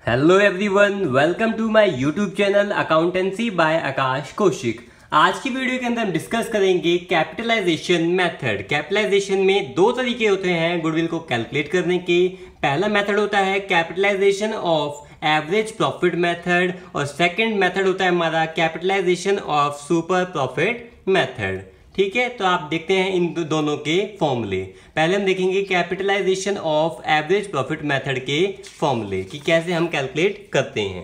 Hello everyone, welcome to my YouTube channel accountancy by Akash Kaushik. आज की video के अंदर हम डिस्कस करेंगे कैपिटलाइजेशन मेथड। कैपिटलाइजेशन में दो तरीके होते हैं गुडविल को कैलकुलेट करने के। पहला मेथड होता है capitalization of average profit method और सेकंड मेथड होता है हमारा capitalization of super profit method. ठीक है, तो आप देखते हैं इन दोनों के फॉर्मूले। पहले हम देखेंगे capitalization of average profit method के फॉर्मूले कि कैसे हम कैलकुलेट करते हैं।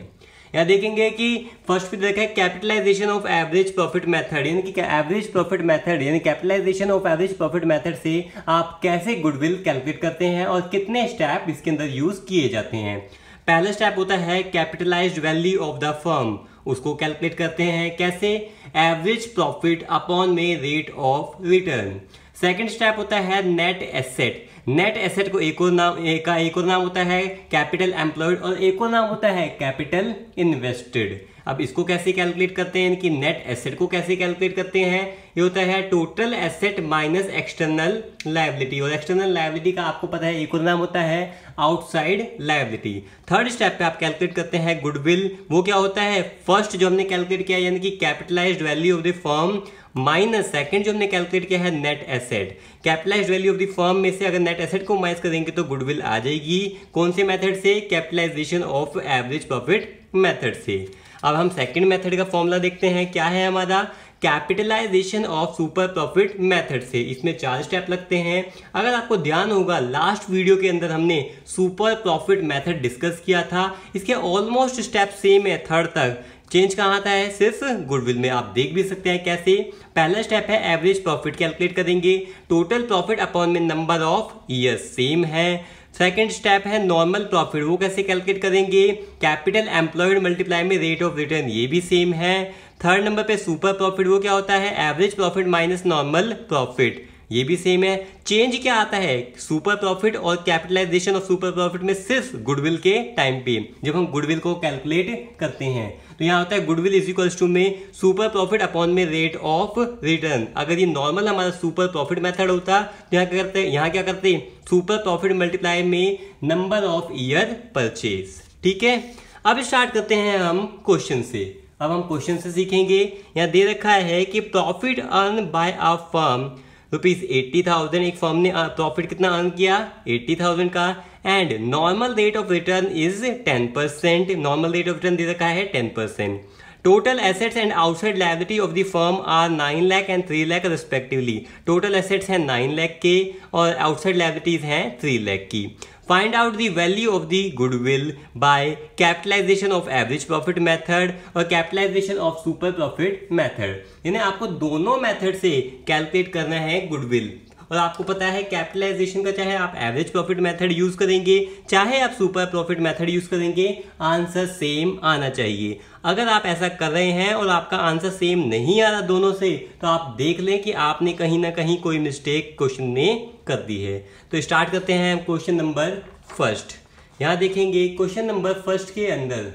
यहाँ देखेंगे कि फर्स्ट पे देखा है capitalization of average profit method, यानी कि एवरेज प्रॉफिट मेथड यानी capitalization of average profit method से आप कैसे गुडविल कैलकुलेट करते हैं और कितने स्टेप इसके अंदर यूज किए जाते हैं। पहला स्टेप होता है capitalised value of the firm, उसको कैलकुलेट करते हैं कैसे, एवरेज प्रॉफिट अपॉन में rate of return. Second step होता है नेट एसेट। नेट एसेट को एक और नाम होता है कैपिटल एम्प्लॉयड और एक और नाम होता है कैपिटल इन्वेस्टेड। अब इसको कैसे कैलकुलेट करते हैं कि नेट एसेट को कैसे कैलकुलेट करते हैं, ये होता है total asset minus external liability, और एक्सटर्नल लायबिलिटी का आपको पता है एक और नाम होता है आउटसाइड लायबिलिटी। थर्ड स्टेप पे आप कैलकुलेट करते हैं गुडविल, वो क्या होता है, फर्स्ट जो हमने कैलकुलेट किया यानी कि capitalised value of the firm minus second जो हमने कैलकुलेट किया है net asset. Capitalised value of the firm में से अगर नेट एसेट को माइनस करेंगे तो गुडविल आ जाएगी। कौन से मेथड से, capitalisation of average profit method से। अब हम सेकंड मेथड का फॉर्मूला देखते हैं, क्या है हमारा, capitalization of super profit method से। इसमें 4 स्टेप लगते हैं। अगर आपको ध्यान होगा लास्ट वीडियो के अंदर हमने सुपर प्रॉफिट मेथड डिस्कस किया था, इसके ऑलमोस्ट स्टेप सेम है, थर्ड तक। चेंज कहाँ आता है, सिर्फ गुडविल में। आप देख भी सकते हैं कैसे। पहला स्टेप है एवरेज प्रॉफिट कैलकुलेट करेंगे, टोटल प्रॉफिट अपॉन में नंबर ऑफ ईयर्स सेम है। सेकंड स्टेप है नॉर्मल प्रॉफिट, वो कैसे कैलकुलेट करेंगे, कैपिटल एम्प्लॉयड मल्टीप्लाई में रेट ऑफ रिटर्न, ये भी सेम है। थर्ड नंबर पे सुपर प्रॉफिट, वो क्या होता है average profit minus normal profit, ये भी सेम है। चेंज क्या आता है सुपर प्रॉफिट और कैपिटलाइजेशन ऑफ सुपर प्रॉफिट में, सिर्फ गुडविल के टाइम पे जब हम गुडविल को कैलकुलेट करते हैं तो यहाँ होता है गुडविल इज इक्वल्स टू में सुपर प्रॉफिट अपॉन में रेट ऑफ रिटर्न। अगर ये नॉर्मल हमारा सुपर प्रॉफिट मेथड होता तो यहाँ क्या करते सुपर प्रॉफिट मल्टीप्लाई में नंबर ऑफ ईयर परचेज। ठीक है, अब स्टार्ट करते हैं हम क्वेश्चन से। अब हम क्वेश्चन से सीखेंगे। यहाँ दे रखा है कि profit earn by a firm ₹80,000, एक फर्म ने प्रॉफिट कितना अर्न किया 80,000 का, and normal rate of return is 10%। Normal rate of return दे रखा है 10%। Total assets and outside liability of the firm are 9 lakh and 3 lakh respectively. Total assets हैं 9 लाख के और आउटसाइड लायबिलिटीज हैं 3 लाख की। Find out the value of the goodwill by capitalisation of average profit method और capitalization of super profit method. यानी आपको दोनों method से कैलकुलेट करना है गुडविल। और आपको पता है कैपिटलाइजेशन का चाहे आप एवरेज प्रॉफिट मेथड यूज करेंगे चाहे आप सुपर प्रॉफिट मेथड यूज करेंगे, आंसर सेम आना चाहिए। अगर आप ऐसा कर रहे हैं और आपका आंसर सेम नहीं आ रहा दोनों से, तो आप देख लें कि आपने कहीं ना कहीं कोई मिस्टेक क्वेश्चन में कर दी है। तो स्टार्ट करते हैं क्वेश्चन नंबर फर्स्ट। यहां देखेंगे क्वेश्चन नंबर फर्स्ट के अंदर,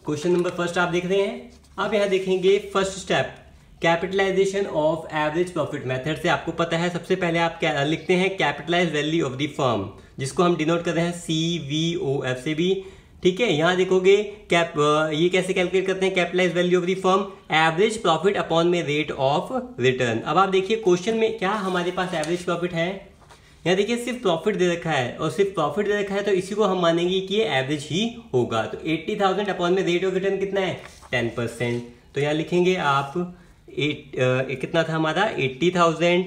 क्वेश्चन नंबर फर्स्ट आप देख रहे हैं। आप यहां देखेंगे first step capitalization of average profit method से। आपको पता है सबसे पहले आप क्या लिखते हैं, capitalize value of the firm, जिसको हम डिनोट कर रहे हैं CVOF से भी। ठीक है, यहां देखोगे ये कैसे कैलकुलेट करते हैं capitalize value of the firm, average profit upon में रेट ऑफ रिटर्न। अब आप देखिए क्वेश्चन में क्या हमारे पास एवरेज प्रॉफिट है, यहाँ देखिए सिर्फ प्रॉफिट दे रखा है और सिर्फ प्रॉफिट दे रखा है तो इसी को हम मानेंगे कि ये एवरेज ही होगा। तो 80,000 अपॉन में रेट ऑफ रिटर्न कितना है 10%। तो यहाँ लिखेंगे आप कितना था हमारा 80,000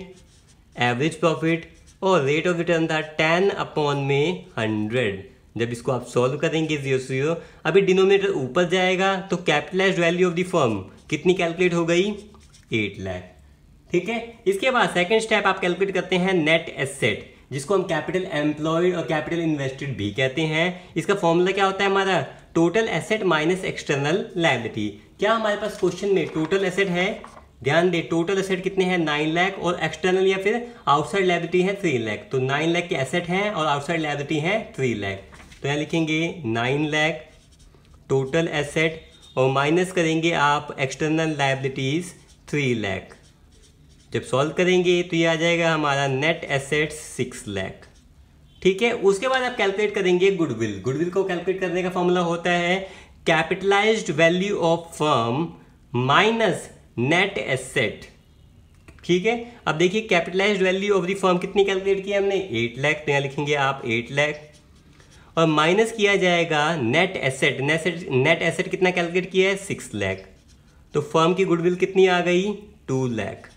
एवरेज प्रॉफिट और रेट ऑफ रिटर्न था 10 अपॉन में 100। जब इसको आप सॉल्व करेंगे 0 अभी डिनोमिनेटर ऊपर जाएगा तो capitalised value of the firm कितनी कैलकुलेट हो गई 8 लाख। ठीक है, इसके बाद सेकंड स्टेप आप कैलकुलेट करते हैं नेट एसेट, जिसको हम कैपिटल एम्प्लॉयड और कैपिटल इन्वेस्टेड भी कहते हैं। इसका फॉर्मूला क्या होता है हमारा, total asset minus external liability. क्या हमारे पास क्वेश्चन में टोटल एसेट है, ध्यान दे टोटल एसेट कितने हैं 9 लाख और एक्सटर्नल या फिर आउटसाइड लायबिलिटी है 3 लाख। तो 9 लाख के एसेट हैं और आउटसाइड लायबिलिटी है 3 लाख। तो यहाँ लिखेंगे 9 लाख टोटल एसेट और माइनस करेंगे आप एक्सटर्नल लायबिलिटीज 3 लाख। जब सॉल्व करेंगे तो ये आ जाएगा हमारा नेट एसेट्स 6 लाख। ठीक है। उसके बाद आप कैलकुलेट करेंगे गुडविल। गुडविल को कैलकुलेट करने का फॉर्मूला होता है capitalised value of firm minus net asset. ठीक है, अब देखिए capitalised value of the firm कितनी कैलकुलेट की हमने 8 लाख, तो यहाँ लिखेंगे आप 8 लाख और माइनस किया जाएगा नेट एसेट। नेट एसेट कितना कैलकुलेट किया है 6 लाख, तो फर्म की गुडविल कितनी आ गई 2 लाख।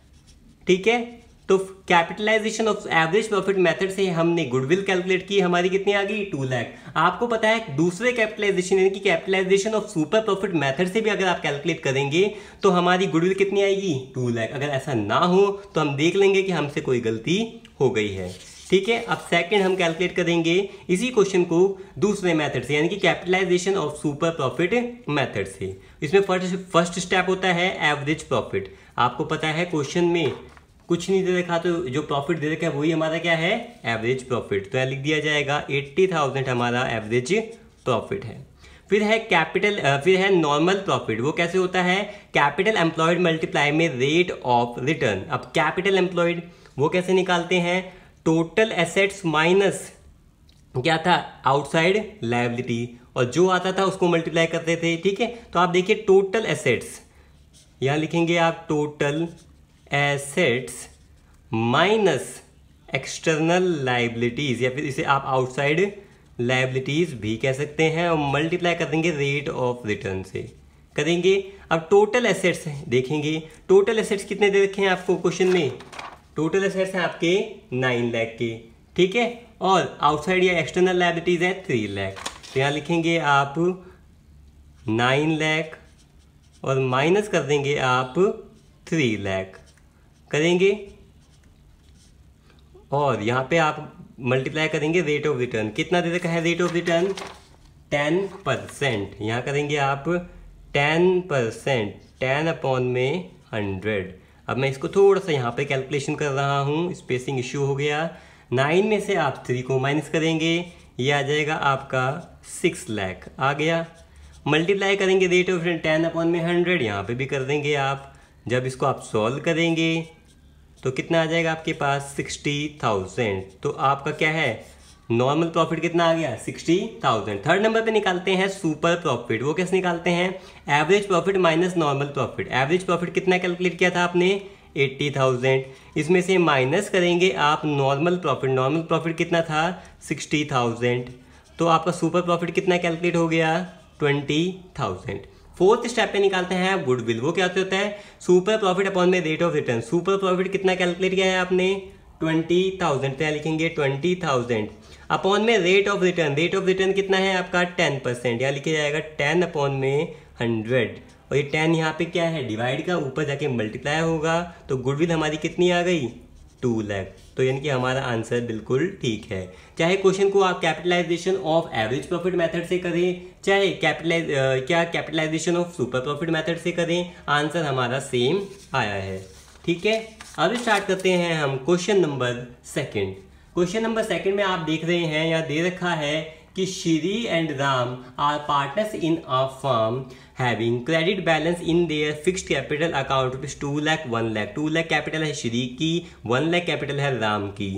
ठीक है, तो capitalization of average profit method से हमने गुडविल कैलकुलेट की, हमारी कितनी आ गई 2 लाख। आपको पता है दूसरे कैपिटलाइजेशन यानी कि capitalisation of super profit method से भी अगर आप कैलकुलेट करेंगे तो हमारी गुडविल कितनी आएगी 2 लाख। अगर ऐसा ना हो तो हम देख लेंगे कि हमसे कोई गलती हो गई है। ठीक है, अब सेकंड हम कैलकुलेट करेंगे इसी क्वेश्चन को दूसरे मेथड से यानी कि capitalisation of super profit method से। इसमें फर्स्ट स्टेप होता है एवरेज प्रॉफिट। आपको पता है क्वेश्चन में कुछ नहीं दे रखा, तो जो प्रॉफिट दे रखा है वही हमारा क्या है एवरेज प्रॉफिट, तो यहाँ लिख दिया जाएगा 80,000 हमारा एवरेज प्रॉफिट है। फिर है नॉर्मल प्रॉफिट। वो कैसे होता है कैपिटल एम्प्लॉयड मल्टीप्लाई में रेट ऑफ रिटर्न। अब कैपिटल एम्प्लॉयड वो कैसे निकालते हैं, टोटल एसेट्स माइनस क्या था आउटसाइड लायबिलिटी, और जो आता था उसको मल्टीप्लाई करते थे। ठीक है, तो आप देखिए टोटल एसेट्स, यहाँ लिखेंगे आप total assets minus external liabilities, या फिर इसे आप आउटसाइड लायबिलिटीज भी कह सकते हैं, और मल्टीप्लाई कर देंगे रेट ऑफ रिटर्न से करेंगे। अब टोटल एसेट्स देखेंगे, टोटल एसेट्स कितने दे रखे हैं आपको क्वेश्चन में, टोटल एसेट्स हैं आपके 9 लाख के। ठीक है, और आउटसाइड या एक्सटर्नल लायबिलिटीज है 3 लाख, तो यहाँ लिखेंगे आप 9 लाख और माइनस कर देंगे आप 3 लाख करेंगे, और यहाँ पे आप मल्टीप्लाई करेंगे रेट ऑफ रिटर्न। कितना दे रखा है रेट ऑफ रिटर्न 10%, यहाँ करेंगे आप 10%, 10 अपॉन में 100। अब मैं इसको थोड़ा सा यहाँ पे कैलकुलेशन कर रहा हूँ, स्पेसिंग इश्यू हो गया। 9 में से आप 3 को माइनस करेंगे, ये आ जाएगा आपका 6 लाख आ गया। मल्टीप्लाई करेंगे रेट ऑफ रिटर्न 10 अपॉन में 100, यहाँ पे भी कर देंगे आप। जब इसको आप सॉल्व करेंगे तो कितना आ जाएगा आपके पास 60,000। तो आपका क्या है नॉर्मल प्रॉफिट कितना आ गया 60,000। थर्ड नंबर पे निकालते हैं सुपर प्रॉफिट। वो कैसे निकालते हैं average profit minus normal profit. Average profit कितना कैलकुलेट किया था आपने 80,000, इसमें से माइनस करेंगे आप नॉर्मल प्रॉफिट। नॉर्मल प्रॉफिट कितना था 60,000, तो आपका सुपर प्रॉफिट कितना कैलकुलेट हो गया 20,000। फोर्थ स्टेप पे निकालते हैं आप गुडविल। वो क्या होता है सुपर प्रॉफिट अपॉन में rate of return. Super profit कितना कैलकुलेट किया है आपने 20,000, तो लिखेंगे 20,000 अपॉन में rate of return. Rate of return कितना है आपका 10%, यहाँ लिखा जाएगा 10 अपॉन में 100, और ये 10 यहाँ पे क्या है डिवाइड का ऊपर जाके मल्टीप्लाई होगा, तो गुडविल हमारी कितनी आ गई 2 लाख। तो यानी कि हमारा आंसर बिल्कुल ठीक है। चाहे क्वेश्चन को आप capitalization of average profit method से करें, चाहे capitalization of super profit method से करें, आंसर हमारा सेम आया है। ठीक है, अब स्टार्ट करते हैं हम question number second. Question number second में आप देख रहे हैं यहाँ दे रखा है कि Shri and Ram are partners in a firm having credit balance in their fixed capital account rupees 2 lakh 1 lakh. 2 lakh capital है श्री की, 1 लाख कैपिटल है राम की।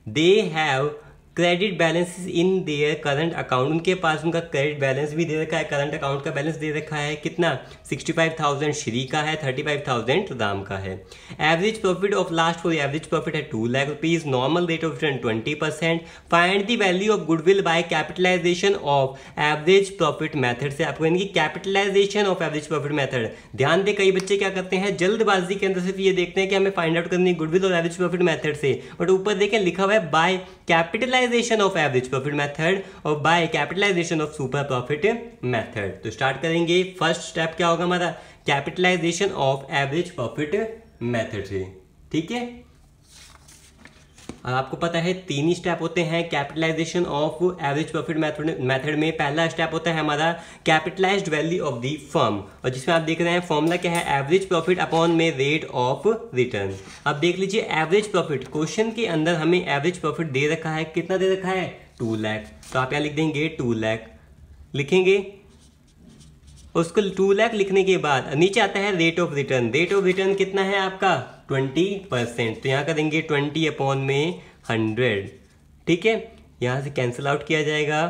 They have credit balance in their current account, उनके पास उनका क्रेडिट बैलेंस भी दे रखा है, करंट अकाउंट का बैलेंस दे रखा है कितना 65,000 श्री का है, 35,000 राम का है। Average profit of last four average profit है 2 lakh rupees. Normal rate of return 20%। Find the value of goodwill by capitalisation of average profit method से आपको यानी कि capitalisation of average profit method. ध्यान दे कई बच्चे क्या करते हैं जल्दबाजी के अंदर सिर्फ ये देखते हैं कि हमें फाइंड आउट करनी है गुडविल और एवरेज प्रॉफिट मेथड से, बट ऊपर देखें लिखा हुआ है by capitalisation of average profit method और by capitalisation of super profit method. तो स्टार्ट करेंगे, फर्स्ट स्टेप क्या होगा हमारा capitalization of average profit method से। ठीक है, और आपको पता है 3 ही स्टेप होते हैं capitalisation of average profit method में। पहला स्टेप होता है हमारा capitalised value of the firm, और जिसमें आप देख रहे हैं फॉर्मूला क्या है एवरेज प्रॉफिट अपॉन में रेट ऑफ रिटर्न। अब देख लीजिए एवरेज प्रॉफिट, क्वेश्चन के अंदर हमें एवरेज प्रॉफिट दे रखा है, कितना दे रखा है 2 लाख, तो आप यहाँ लिख देंगे 2 लाख लिखेंगे। उसको 2 लाख लिखने के बाद नीचे आता है rate of return. Rate of return कितना है आपका 20%, तो यहाँ करेंगे 20 अपॉन में 100। ठीक है, यहाँ से कैंसिल आउट किया जाएगा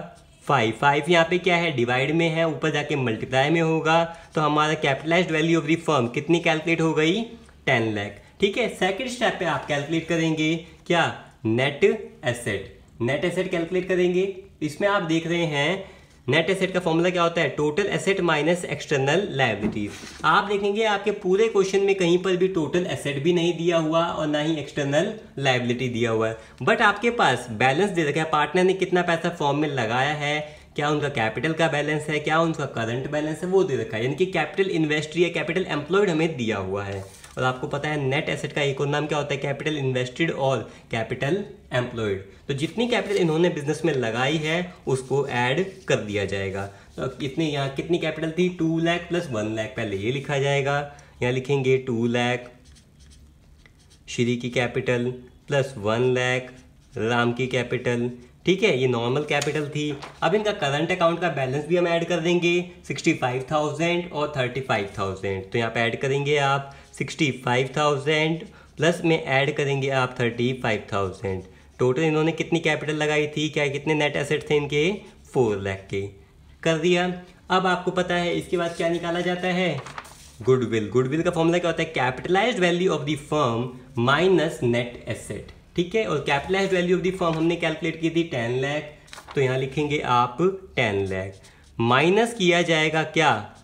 5 यहाँ पे क्या है, डिवाइड में है, ऊपर जाके मल्टीप्लाई में होगा, तो हमारा capitalised value of the firm कितनी कैलकुलेट हो गई, 10 लाख। ठीक है, सेकंड स्टेप पे आप कैलकुलेट करेंगे क्या, net asset. Net asset calculate करेंगे। इसमें आप देख रहे हैं नेट एसेट का फॉर्मूला क्या होता है, total asset minus external liabilities. आप देखेंगे आपके पूरे क्वेश्चन में कहीं पर भी टोटल एसेट भी नहीं दिया हुआ और ना ही एक्सटर्नल लायबिलिटी दिया हुआ है, बट आपके पास बैलेंस दे रखा है, पार्टनर ने कितना पैसा फॉर्म में लगाया है, क्या उनका कैपिटल का बैलेंस है, क्या उनका करंट बैलेंस है, वो दे रखा है, यानी कि कैपिटल इन्वेस्टेड या कैपिटल एम्प्लॉयड हमें दिया हुआ है। और आपको पता है नेट एसेट का एक और नाम क्या होता है, कैपिटल इन्वेस्टेड और कैपिटल एम्प्लॉयड। तो जितनी कैपिटल इन्होंने बिजनेस में लगाई है उसको ऐड कर दिया जाएगा। तो कितने, यहाँ कितनी कैपिटल थी, 2 लाख प्लस 1 लाख, पहले ये लिखा जाएगा, यहाँ लिखेंगे 2 लाख श्री की कैपिटल प्लस 1 लाख राम की कैपिटल। ठीक है, ये नॉर्मल कैपिटल थी। अब इनका करंट अकाउंट का बैलेंस भी हम ऐड कर देंगे, 65,000 और 35,000। तो यहाँ पे ऐड करेंगे आप 65,000 प्लस में ऐड करेंगे आप 35,000। टोटल इन्होंने कितनी कैपिटल लगाई थी, क्या कितने नेट एसेट थे इनके, 4 लाख के। कर दिया। अब आपको पता है इसके बाद क्या निकाला जाता है, गुडविल। गुडविल का फॉर्मूला क्या होता है, capitalised value of the firm minus net asset. ठीक है, और capitalised value of the firm हमने कैलकुलेट की थी 10 लाख, तो यहाँ लिखेंगे आप 10 लाख। माइनस किया जाएगा क्या,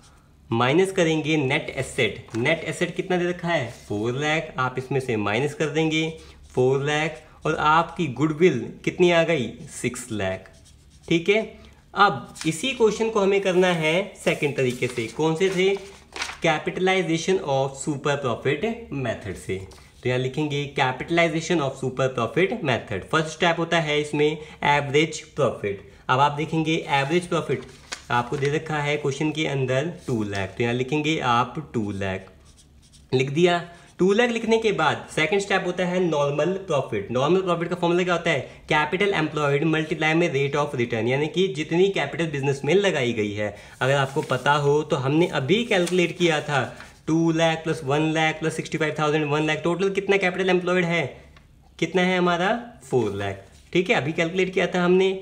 माइनस करेंगे नेट एसेट। नेट एसेट कितना दे रखा है, 4 लाख, आप इसमें से माइनस कर देंगे 4 लाख, और आपकी गुडविल कितनी आ गई, 6 लाख। ठीक है, अब इसी क्वेश्चन को हमें करना है सेकंड तरीके से। कौन से थे, capitalisation of super profit method से। तो यहाँ लिखेंगे capitalisation of super profit method. First step होता है इसमें एवरेज प्रॉफिट। अब आप देखेंगे एवरेज प्रॉफिट आपको दे रखा है क्वेश्चन के अंदर 2 लाख, तो यहाँ लिखेंगे आप 2 लाख, लिख दिया। 2 लाख लिखने के बाद सेकंड स्टेप होता है नॉर्मल प्रॉफिट। नॉर्मल प्रॉफिट का फॉर्मूला क्या होता है, कैपिटल एम्प्लॉयड मल्टीप्लाई में रेट ऑफ रिटर्न, यानी कि जितनी कैपिटल बिजनेस में लगाई गई है। अगर आपको पता हो तो हमने अभी कैलकुलेट किया था 2 lakh plus 1 lakh plus 65,000 1 lakh, total कितना कैपिटल एम्प्लॉयड है, कितना है हमारा 4 लाख। ठीक है, अभी कैलकुलेट किया था हमने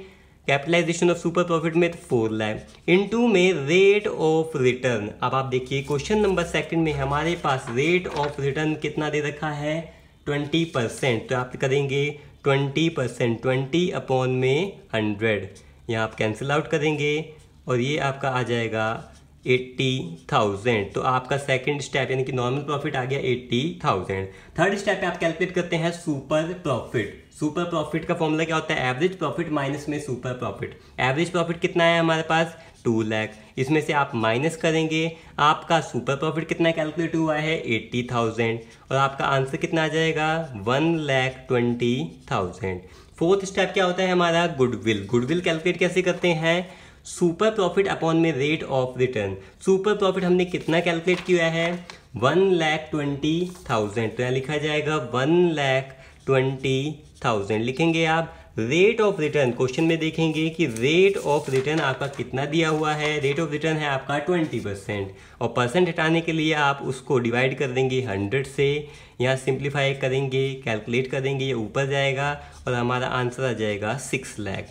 कैपिटलाइजेशन ऑफ सुपर प्रॉफिट में 4 लाख इनटू में रेट ऑफ रिटर्न। अब आप देखिए क्वेश्चन नंबर सेकंड में हमारे पास रेट ऑफ रिटर्न कितना दे रखा है, 20%। तो आप करेंगे 20%, 20 अपॉन में 100, यहाँ आप कैंसिल आउट करेंगे और ये आपका आ जाएगा 80,000। तो आपका सेकंड स्टेप यानी कि नॉर्मल प्रॉफिट आ गया 80,000। थर्ड स्टेप पे आप कैलकुलेट करते हैं सुपर प्रॉफिट। सुपर प्रॉफिट का फॉर्मूला क्या होता है, एवरेज प्रॉफिट माइनस में सुपर प्रॉफिट। एवरेज प्रॉफिट कितना है हमारे पास, 2 लाख, इसमें से आप माइनस करेंगे, आपका सुपर प्रॉफिट कितना कैलकुलेट हुआ है 80,000, और आपका आंसर कितना आ जाएगा 1,20,000। फोर्थ स्टेप क्या होता है हमारा, गुडविल। गुडविल कैलकुलेट कैसे करते हैं, सुपर प्रॉफिट अपॉन में rate of return. Super profit हमने कितना कैलकुलेट किया है, 1,20,000, तो यहाँ लिखा जाएगा 1,20,000। लिखेंगे आप रेट ऑफ रिटर्न, क्वेश्चन में देखेंगे कि रेट ऑफ रिटर्न आपका कितना दिया हुआ है, रेट ऑफ रिटर्न है आपका 20%, और परसेंट हटाने के लिए आप उसको डिवाइड कर देंगे 100 से, यहाँ सिंप्लीफाई करेंगे, कैलकुलेट करेंगे, ये ऊपर जाएगा और हमारा आंसर आ जाएगा 6 लाख।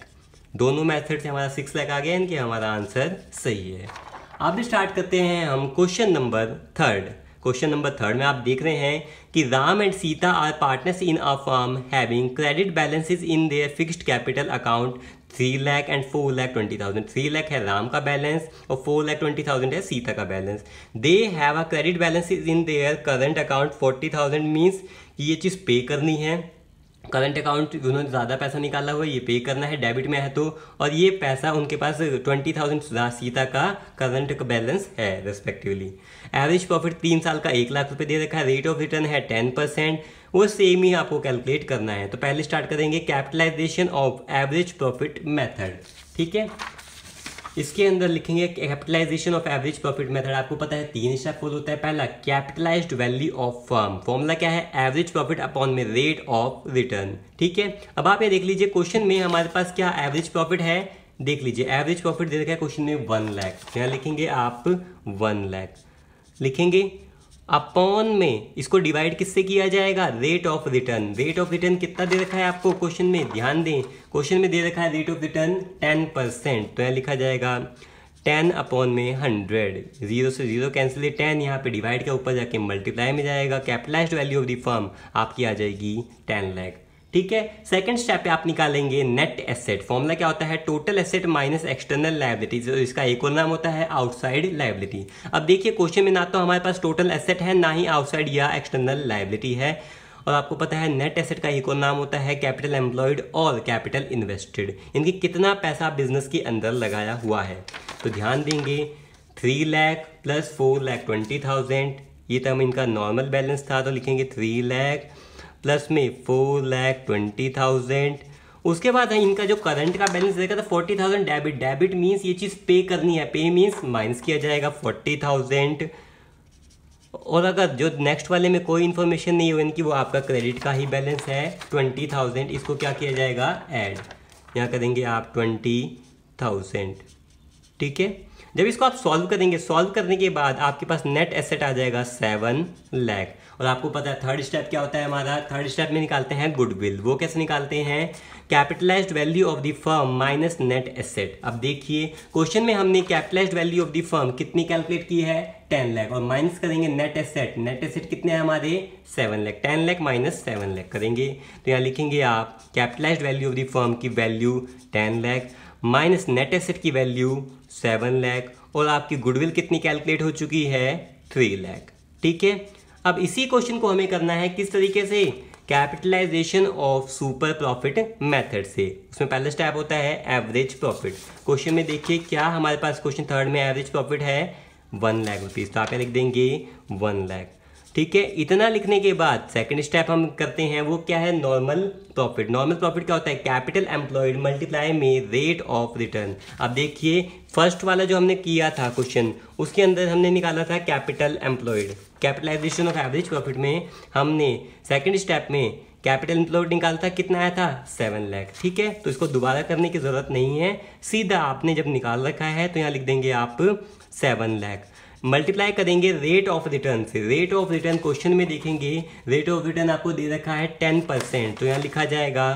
दोनों मेथड से हमारा 6 लाख आ गया, इनके हमारा आंसर सही है। अब स्टार्ट करते हैं हम question number third. Question number third में आप देख रहे हैं कि Ram and Sita are partners in a firm having credit balances in their fixed capital account 3 lakh and 4,20,000। 3 lakh है राम का बैलेंस और 4,20,000 है सीता का balance. They have a credit balances in their current account 40,000, means ये चीज़ पे करनी है। करंट अकाउंट उन्होंने ज़्यादा पैसा निकाला हुआ है, ये पे करना है, डेबिट में है तो, और ये पैसा उनके पास 20,000 सीता का करंट का बैलेंस है रेस्पेक्टिवली। एवरेज प्रॉफिट 3 साल का 1 लाख रुपए दे रखा है, रेट ऑफ रिटर्न है 10%, वो सेम ही आपको कैलकुलेट करना है। तो पहले स्टार्ट करेंगे capitalisation of average profit method. ठीक है, इसके अंदर लिखेंगे capitalisation of average profit method. आपको पता है 3 स्टेप फॉलो होता है। पहला capitalised value of firm, formula क्या है, एवरेज प्रॉफिट अपॉन में रेट ऑफ रिटर्न। ठीक है, अब आप ये देख लीजिए क्वेश्चन में हमारे पास क्या एवरेज प्रॉफिट है, देख लीजिए एवरेज प्रॉफिट दे रखा है क्वेश्चन में 1 लाख, यहाँ लिखेंगे आप 1 लाख लिखेंगे। अपॉन में इसको डिवाइड किससे किया जाएगा, rate of return. Rate of return कितना दे रखा है आपको क्वेश्चन में, ध्यान दें, क्वेश्चन में दे रखा है रेट ऑफ रिटर्न 10%, तो यहाँ लिखा जाएगा 10 अपॉन में 100, 0 से 0 कैंसिल, 10 यहाँ पे डिवाइड के ऊपर जाके मल्टीप्लाई में जाएगा, capitalised value of the firm आपकी आ जाएगी 10 लाख। ठीक है, सेकंड स्टेप पे आप निकालेंगे नेट एसेट। फॉर्मूला क्या होता है, total asset minus external liability, इसका एक और नाम होता है आउटसाइड लायबिलिटी। अब देखिए क्वेश्चन में ना तो हमारे पास टोटल एसेट है, ना ही आउटसाइड या एक्सटर्नल लायबिलिटी है, और आपको पता है नेट एसेट का एक और नाम होता है कैपिटल एम्प्लॉयड और कैपिटल इन्वेस्टेड, इनकी कितना पैसा बिजनेस के अंदर लगाया हुआ है। तो ध्यान देंगे 3 लाख प्लस 4,20,000, ये तब इनका नॉर्मल बैलेंस था, तो लिखेंगे 3 लाख प्लस में 4,20,000। उसके बाद इनका जो करंट का बैलेंस रहेगा तो 40,000 डेबिट। डेबिट मीन्स ये चीज़ पे करनी है, पे मीन्स माइनस किया जाएगा 40,000। और अगर जो नेक्स्ट वाले में कोई इन्फॉर्मेशन नहीं होगी कि वो आपका क्रेडिट का ही बैलेंस है 20,000, इसको क्या किया जाएगा, ऐड, यहाँ करेंगे आप 20,000। ठीक है, जब इसको आप सॉल्व करेंगे, सॉल्व करने के बाद आपके पास नेट एसेट आ जाएगा 7 लाख। और आपको पता है थर्ड स्टेप क्या होता है हमारा, थर्ड स्टेप में निकालते हैं गुडविल। वो कैसे निकालते हैं, capitalised value of the firm minus net asset. अब देखिए क्वेश्चन में हमने capitalised value of the firm कितनी कैलकुलेट की है, 10 लाख, और माइनस करेंगे नेट एसेट। नेट एसेट कितने हैं हमारे 7 लाख, 10 लाख माइनस 7 लाख करेंगे, तो यहाँ लिखेंगे आप capitalized value of the firm की value 10 lakh minus net asset की वैल्यू 7 लाख, और आपकी गुडविल कितनी कैलकुलेट हो चुकी है 3 लाख। ठीक है, अब इसी क्वेश्चन को हमें करना है किस तरीके से, capitalisation of super profit method से। उसमें पहला स्टेप होता है एवरेज प्रॉफिट। क्वेश्चन में देखिए क्या हमारे पास क्वेश्चन थर्ड में एवरेज प्रॉफिट है 1 लाख रुपीज, तो आप लिख देंगे 1 लाख। ठीक है, इतना लिखने के बाद सेकंड स्टेप हम करते हैं, वो क्या है, नॉर्मल प्रॉफिट। नॉर्मल प्रॉफिट क्या होता है, कैपिटल एम्प्लॉयड मल्टीप्लाई में रेट ऑफ रिटर्न। अब देखिए फर्स्ट वाला जो हमने किया था क्वेश्चन, उसके अंदर हमने निकाला था capital employed. Capitalisation of average profit में हमने सेकंड स्टेप में कैपिटल एम्प्लॉयड निकाला था, कितना आया था 7 लाख। ठीक है, तो इसको दोबारा करने की जरूरत नहीं है, सीधा आपने जब निकाल रखा है तो यहाँ लिख देंगे आप 7 लाख, मल्टीप्लाई करेंगे रेट ऑफ रिटर्न से। रेट ऑफ रिटर्न क्वेश्चन में देखेंगे, रेट ऑफ रिटर्न आपको दे रखा है 10%, तो यहाँ लिखा जाएगा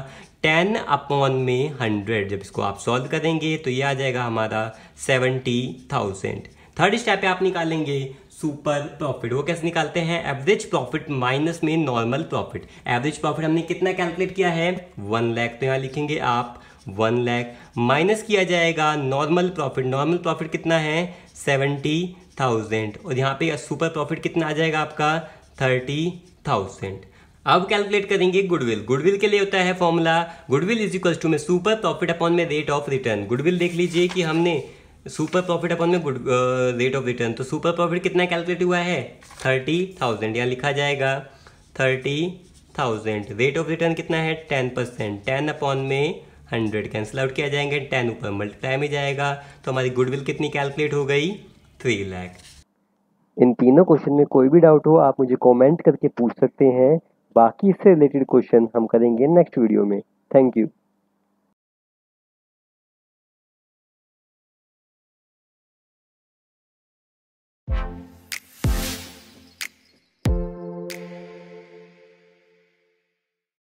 10 अपॉन में 100। जब इसको आप सॉल्व करेंगे तो ये आ जाएगा हमारा 70,000। थर्ड स्टेप पे आप निकालेंगे सुपर प्रॉफिट। वो कैसे निकालते हैं, एवरेज प्रॉफिट माइनस में नॉर्मल प्रॉफिट। एवरेज प्रॉफिट हमने कितना कैलकुलेट किया है 1 लाख, तो यहाँ लिखेंगे आप 1 लाख, माइनस किया जाएगा नॉर्मल प्रॉफिट। नॉर्मल प्रॉफिट कितना है 70,000, और यहाँ पे सुपर प्रॉफिट कितना आ जाएगा आपका 30,000। अब कैलकुलेट करेंगे गुडविल। गुडविल के लिए होता है formula, goodwill is equal to में सुपर प्रॉफिट अपॉन में रेट ऑफ रिटर्न। गुडविल देख लीजिए कि हमने सुपर प्रॉफिट अपॉन में रेट ऑफ रिटर्न, तो सुपर प्रॉफिट कितना कैलकुलेट हुआ है 30,000, यहाँ लिखा जाएगा 30,000। रेट ऑफ रिटर्न कितना है 10%, 10 अपॉन में 100 कैंसिल आउट किया जाएंगे, 10 ऊपर मल्टीप्लाई में जाएगा, तो हमारी गुडविल कितनी कैलकुलेट हो गई 3 लाख। इन तीनों क्वेश्चन में कोई भी डाउट हो आप मुझे कमेंट करके पूछ सकते हैं, बाकी इससे रिलेटेड क्वेश्चन हम करेंगे नेक्स्ट वीडियो में। Thank you.